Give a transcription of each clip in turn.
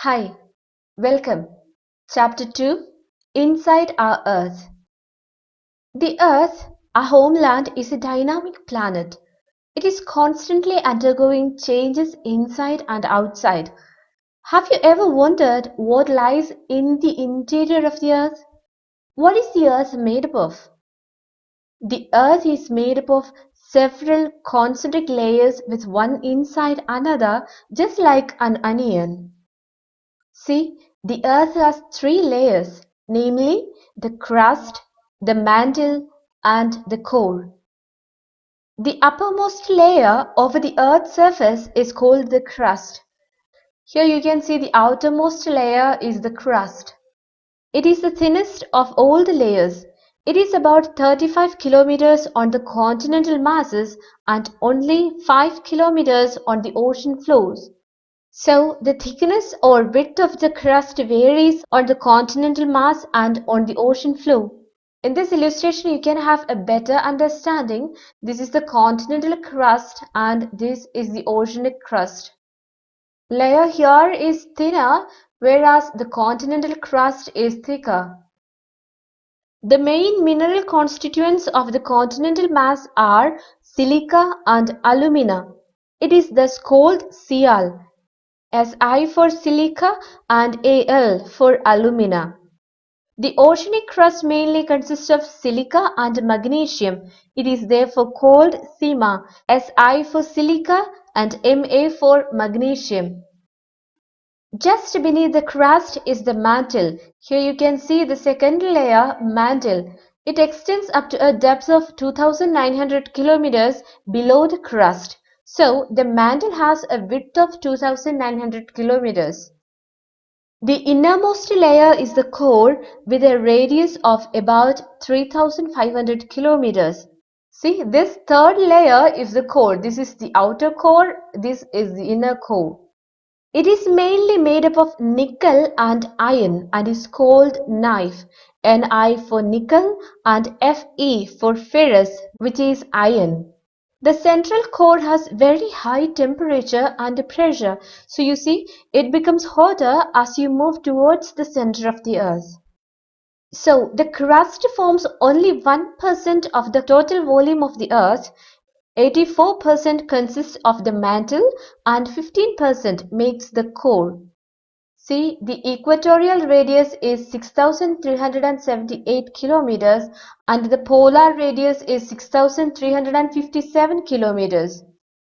Hi, welcome. Chapter 2, Inside Our Earth. The Earth, our homeland, is a dynamic planet. It is constantly undergoing changes inside and outside. Have you ever wondered what lies in the interior of the Earth? What is the Earth made up of? The Earth is made up of several concentric layers with one inside another, just like an onion. See, the Earth has three layers, namely the crust, the mantle, and the core. The uppermost layer over the Earth's surface is called the crust. Here you can see the outermost layer is the crust. It is the thinnest of all the layers. It is about 35 kilometers on the continental masses and only 5 kilometers on the ocean floors. So, the thickness or width of the crust varies on the continental mass and on the ocean floor. In this illustration, you can have a better understanding. This is the continental crust and this is the oceanic crust. Layer here is thinner, whereas the continental crust is thicker. The main mineral constituents of the continental mass are silica and alumina. It is thus called Sial. Si for silica and Al for alumina. The oceanic crust mainly consists of silica and magnesium. It is therefore called Sima, Si for silica and Ma for magnesium. Just beneath the crust is the mantle. Here you can see the second layer, mantle. It extends up to a depth of 2,900 kilometers below the crust. So, the mantle has a width of 2,900 kilometers. The innermost layer is the core with a radius of about 3,500 kilometers. See, this third layer is the core. This is the outer core. This is the inner core. It is mainly made up of nickel and iron and is called Ni, Ni for nickel and Fe for ferrous, which is iron. The central core has very high temperature and pressure, so you see it becomes hotter as you move towards the center of the Earth. So the crust forms only 1% of the total volume of the Earth. 84% consists of the mantle and 15% makes the core. See, the equatorial radius is 6,378 kilometers and the polar radius is 6,357 kilometers.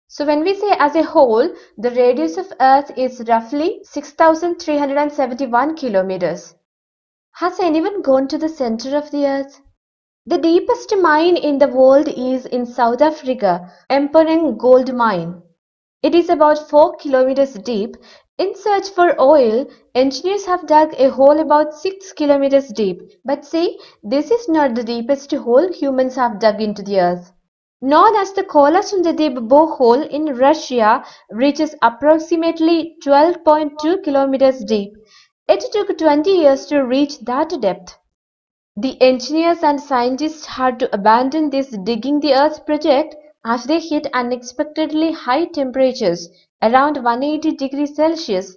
So when we say as a whole, the radius of Earth is roughly 6,371 kilometers. Has anyone gone to the center of the Earth? The deepest mine in the world is in South Africa, Mponeng Gold Mine. It is about 4 kilometers deep. In search for oil, engineers have dug a hole about 6 kilometers deep. But see, this is not the deepest hole humans have dug into the earth. Known as the Kola borehole in Russia reaches approximately 12.2 kilometers deep. It took 20 years to reach that depth. The engineers and scientists had to abandon this digging the earth project as they hit unexpectedly high temperatures, around 180 degrees Celsius.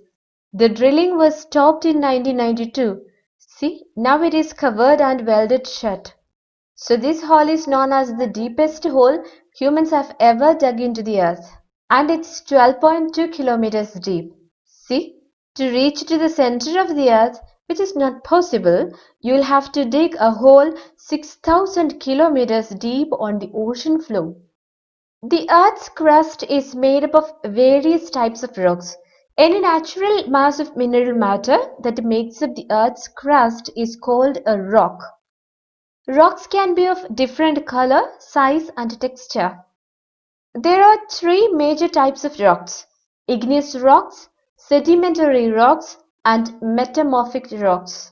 The drilling was stopped in 1992. See, now it is covered and welded shut. So this hole is known as the deepest hole humans have ever dug into the earth. And it's 12.2 kilometers deep. See, to reach to the center of the earth, which is not possible, you will have to dig a hole 6,000 kilometers deep on the ocean floor. The Earth's crust is made up of various types of rocks. Any natural mass of mineral matter that makes up the Earth's crust is called a rock. Rocks can be of different color, size, and texture. There are three major types of rocks: igneous rocks, sedimentary rocks, and metamorphic rocks.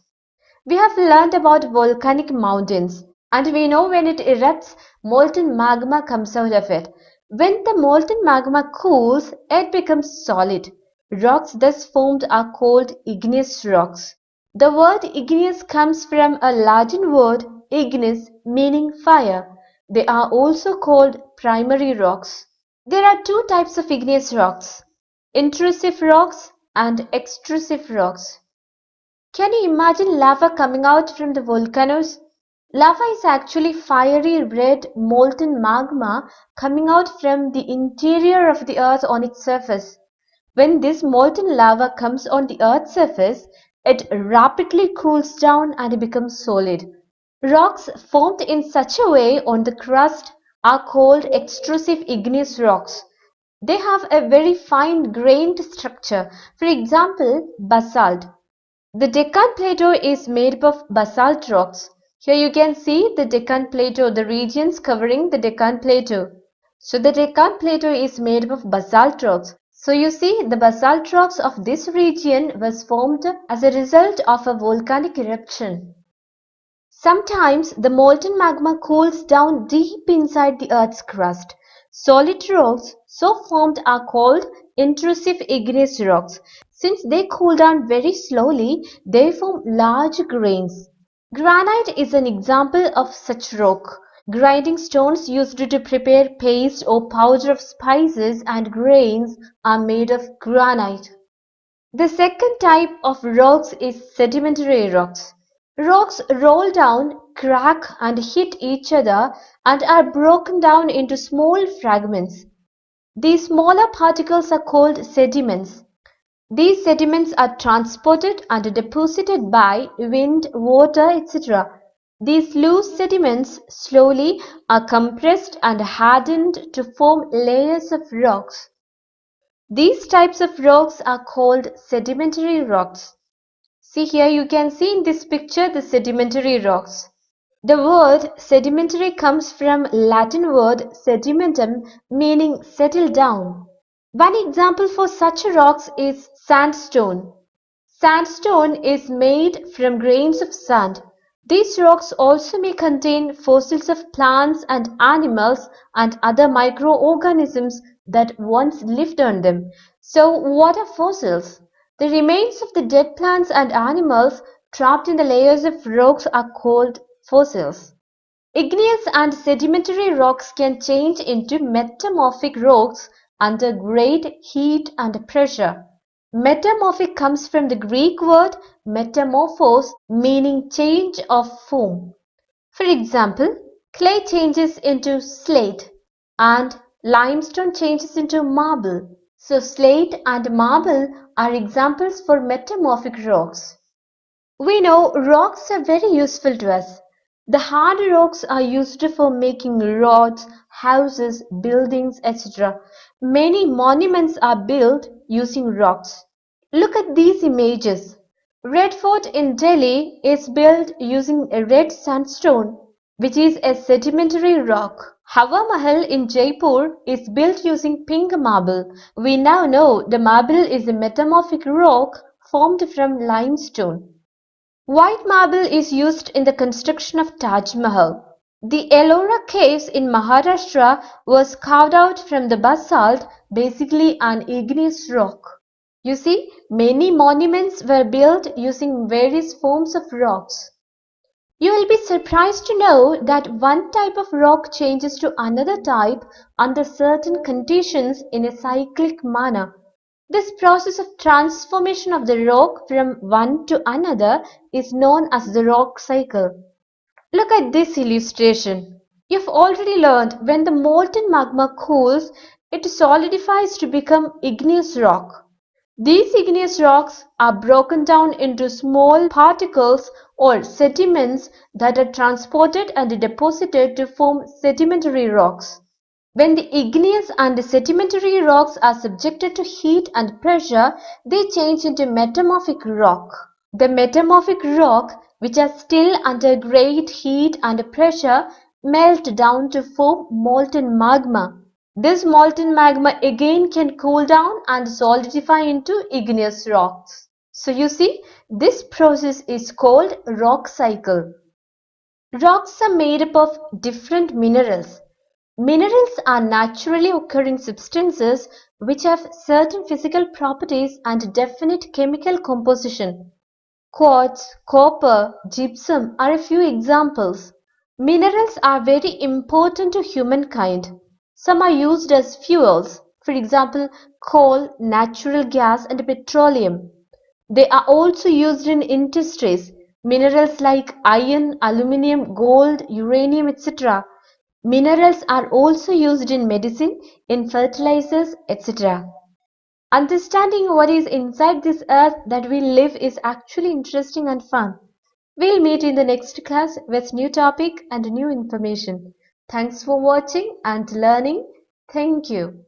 We have learned about volcanic mountains, and we know when it erupts, molten magma comes out of it. When the molten magma cools, it becomes solid. Rocks thus formed are called igneous rocks. The word igneous comes from a Latin word ignis, meaning fire. They are also called primary rocks. There are two types of igneous rocks: intrusive rocks and extrusive rocks. Can you imagine lava coming out from the volcanoes? Lava is actually fiery red molten magma coming out from the interior of the earth on its surface. When this molten lava comes on the earth's surface, it rapidly cools down and becomes solid. Rocks formed in such a way on the crust are called extrusive igneous rocks. They have a very fine-grained structure. For example, basalt. The Deccan Plateau is made up of basalt rocks. Here you can see the Deccan Plateau, the regions covering the Deccan Plateau. So the Deccan Plateau is made up of basalt rocks. So you see the basalt rocks of this region was formed as a result of a volcanic eruption. Sometimes the molten magma cools down deep inside the Earth's crust. Solid rocks so formed are called intrusive igneous rocks. Since they cool down very slowly, they form large grains. Granite is an example of such rock. Grinding stones used to prepare paste or powder of spices and grains are made of granite. The second type of rocks is sedimentary rocks. Rocks roll down, crack and hit each other and are broken down into small fragments. These smaller particles are called sediments. These sediments are transported and deposited by wind, water, etc. These loose sediments slowly are compressed and hardened to form layers of rocks. These types of rocks are called sedimentary rocks. See here you can see in this picture the sedimentary rocks. The word sedimentary comes from Latin word sedimentum meaning settle down. One example for such rocks is sandstone. Sandstone is made from grains of sand. These rocks also may contain fossils of plants and animals and other microorganisms that once lived on them. So what are fossils? The remains of the dead plants and animals trapped in the layers of rocks are called fossils. Igneous and sedimentary rocks can change into metamorphic rocks under great heat and pressure. Metamorphic comes from the Greek word metamorphos, meaning change of form. For example, clay changes into slate and limestone changes into marble. So slate and marble are examples for metamorphic rocks. We know rocks are very useful to us. The hard rocks are used for making roads, houses, buildings, etc. Many monuments are built using rocks. Look at these images. Red Fort in Delhi is built using a red sandstone, which is a sedimentary rock. Hawa Mahal in Jaipur is built using pink marble. We now know the marble is a metamorphic rock formed from limestone. White marble is used in the construction of Taj Mahal. The Ellora caves in Maharashtra was carved out from the basalt, basically an igneous rock. You see, many monuments were built using various forms of rocks. You will be surprised to know that one type of rock changes to another type under certain conditions in a cyclic manner. This process of transformation of the rock from one to another is known as the rock cycle. Look at this illustration. You've already learned when the molten magma cools, it solidifies to become igneous rock. These igneous rocks are broken down into small particles or sediments that are transported and deposited to form sedimentary rocks. When the igneous and sedimentary rocks are subjected to heat and pressure, they change into metamorphic rock. The metamorphic rock, which are still under great heat and pressure, melt down to form molten magma. This molten magma again can cool down and solidify into igneous rocks. So you see, this process is called rock cycle. Rocks are made up of different minerals. Minerals are naturally occurring substances which have certain physical properties and definite chemical composition. Quartz, copper, gypsum are a few examples. Minerals are very important to humankind. Some are used as fuels. For example, coal, natural gas, and petroleum. They are also used in industries, minerals like iron, aluminium, gold, uranium, etc. Minerals are also used in medicine, in fertilizers, etc. Understanding what is inside this earth that we live is actually interesting and fun. We'll meet in the next class with new topic and new information. Thanks for watching and learning. Thank you.